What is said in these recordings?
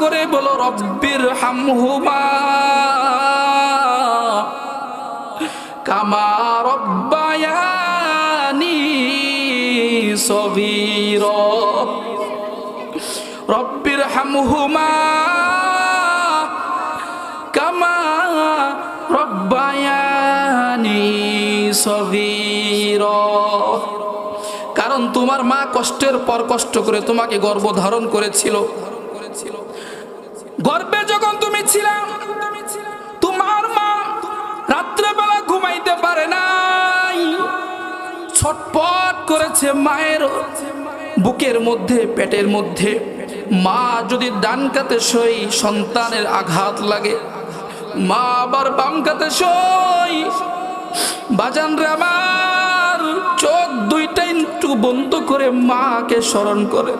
করে বলো রব্বির হামহুমা কামা রব্বায়ানি সগীরা। রব্বির হামহুমা কামা রব্বায়ানি সগীরা। কারণ তোমার মা কষ্টের পর কষ্ট করে তোমাকে গর্ভ ধারণ করেছিল। গর্ভে যখন তুমি ছিলে তোমার মা রাত্রেবেলা ঘুমাইতে পারে নাই, ছটপট করেছে মায়ের বুকের মধ্যে, পেটের মধ্যে। মা যদি ডান কাতে শোয় সন্তানের আঘাত লাগে, মা আবার বাম কাতে শোয়। বাজান রে আমার, চোখ দুইটাই একটু বন্ধ করে মাকে স্মরণ করে।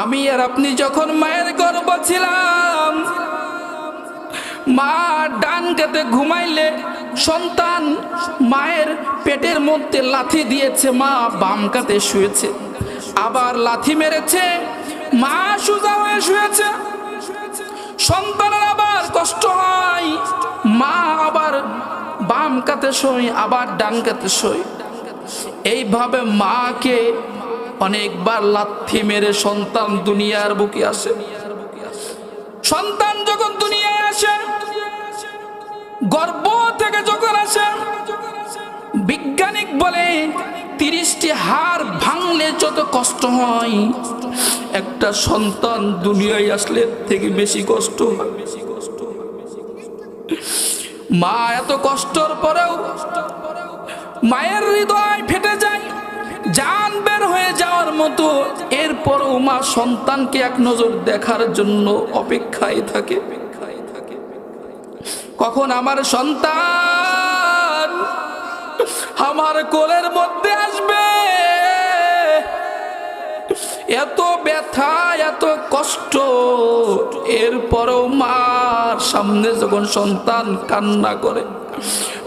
আমি আর আপনি যখন মায়ের গর্ভ ছিলাম, মা ডান কাতে ঘুমাইলে সন্তান মায়ের পেটের মধ্যে লাথি দিয়েছে, মা বাম কাতে শুয়েছে। আবার লাথি মেরেছে, মা সোজা হয়ে শুয়েছে। সন্তানের আবার কষ্ট হয়, মা আবার বাম কাতে শোয়, আবার ডান কাতে শোয়। এইভাবে মাকে অনেকবার লাথি মেরে সন্তান দুনিয়ার বুকে আসে। সন্তান যখন দুনিয়ায় আসে, গর্ভ থেকে যখন আসে, বিজ্ঞানিক বলে 30টি হাড় ভাঙলে যত কষ্ট হয়, একটা সন্তান দুনিয়ায় আসলে থেকে বেশি কষ্ট হয়। মা এত কষ্টর পরেও মায়ের হৃদয় ফেটে যায়, জান বের হয়ে যাওয়ার মতো। এরপরও মা সন্তানকে এক নজর দেখার জন্য অপেক্ষায় থাকে। কখন আমার সন্তান আমার কোলের মধ্যে আসবে। এত ব্যথা, এত কষ্ট, এরপরও মার সামনে যখন সন্তান কান্না করে,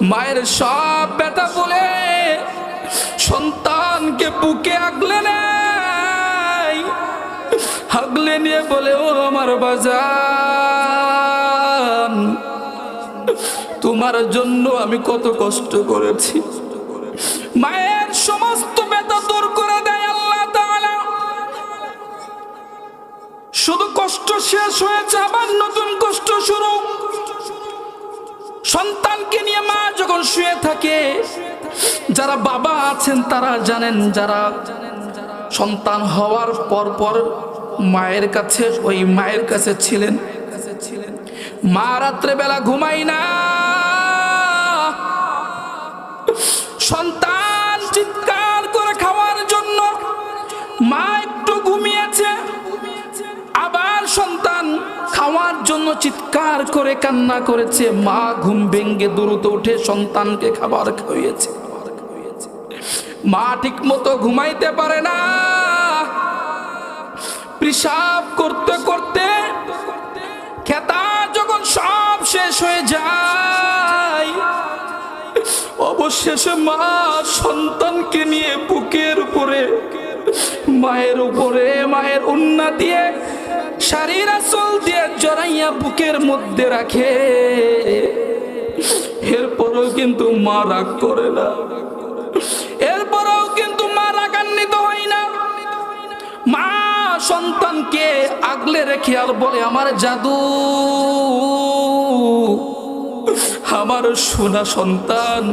মায়ের সব ব্যথা বলে সন্তানকে বুকে আগলে নেয়। আগলে নিয়ে বলে, ও আমার বাজান, তোমার জন্য আমি কত কষ্ট করেছি। মায়ের সমস্ত ব্যথা দূর করে দেয় আল্লাহ তাআলা। শুধু কষ্ট শেষ হয়েছে, আবার নতুন কষ্ট শুরু। সন্তানকে নিয়ে মা যখন শুয়ে থাকে, যারা বাবা আছেন তারা জানেন, যারা সন্তান হওয়ার পর মায়ের কাছে, ওই মায়ের কাছে ছিলেন, মা রাত্রে বেলা ঘুমাই না। সন্তান চিৎকার করে খাওয়ার জন্য মা একটু ঘুমিয়েছে, আবার সন্তান খাওয়ার জন্য চিৎকার করে কান্না করেছে। মা ঘুম ভেঙে দ্রুত উঠে সন্তানকে খাবার খাইয়েছে। মা ঠিক মতো ঘুমাইতে পারে না। পেশাব করতে করতে খেতা যখন সব শেষ হয়ে যায়, অবশেষে মা সন্তানকে নিয়ে বুকের উপরে, মায়ের উপরে, মায়ের ওন্না দিয়ে, শাড়ির আঁচল দিয়ে জড়াইয়া বুকের মধ্যে রাখে। এরপরও কিন্তু মা রাগ করে না, এরপরও কিন্তু মা রাগান্বিত হয় না। মা সন্তানকে আগলে রেখে আর বলে, আমার জাদু, আমার সোনা সন্তান।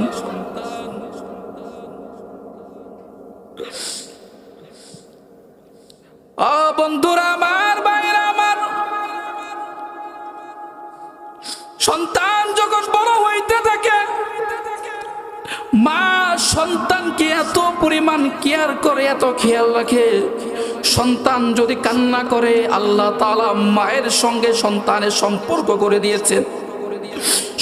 বন্ধুরা আমার, ভাইরা আমার, সন্তান যখন বড় হইতে থাকে, মা সন্তানকে এত পরিমাণ কেয়ার করে, এত খেয়াল রাখে। সন্তান যদি কান্না করে, আল্লাহ তাআলা মায়ের সঙ্গে সন্তানের সম্পর্ক করে দিয়েছেন।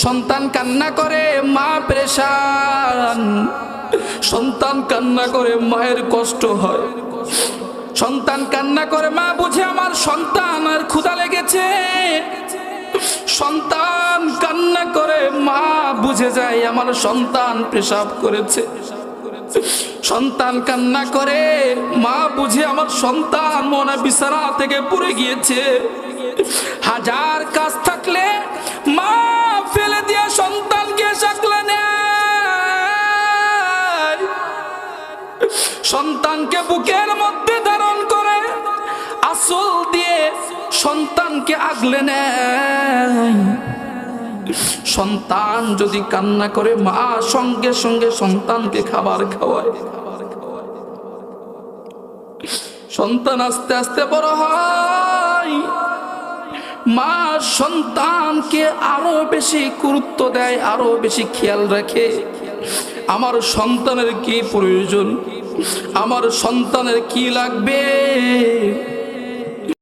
সন্তান কান্না করে, মা পেরেশান। সন্তান কান্না করে, মায়ের কষ্ট হয়। সন্তান কান্না করে, মা বুঝে আমার সন্তান আর ক্ষুধা লেগেছে। সন্তান কান্না করে, মা বুঝে যায় আমার সন্তান পেশাব করেছে। সন্তান কান্না করে, মা বুঝে আমার সন্তান মনে বিছানা থেকে পড়ে গিয়েছে। হাজার কাজ থাকলে মা ফেলে দিয়ে সন্তানকে সাকলে নেয়, সন্তানকে বুকের মধ্যে ধারণ করে আঁচল দিয়ে সন্তানকে আগলে নেয়। সন্তান যদি কান্না করে মা সঙ্গে সঙ্গে সন্তানকে খাবার খাওয়ায়। সন্তান আস্তে আস্তে বড় হয়, মা সন্তানকে আরো বেশি গুরুত্ব দেয়, আরো বেশি খেয়াল রাখে। আমার সন্তানের কি প্রয়োজন, আমার সন্তানের কি লাগবে,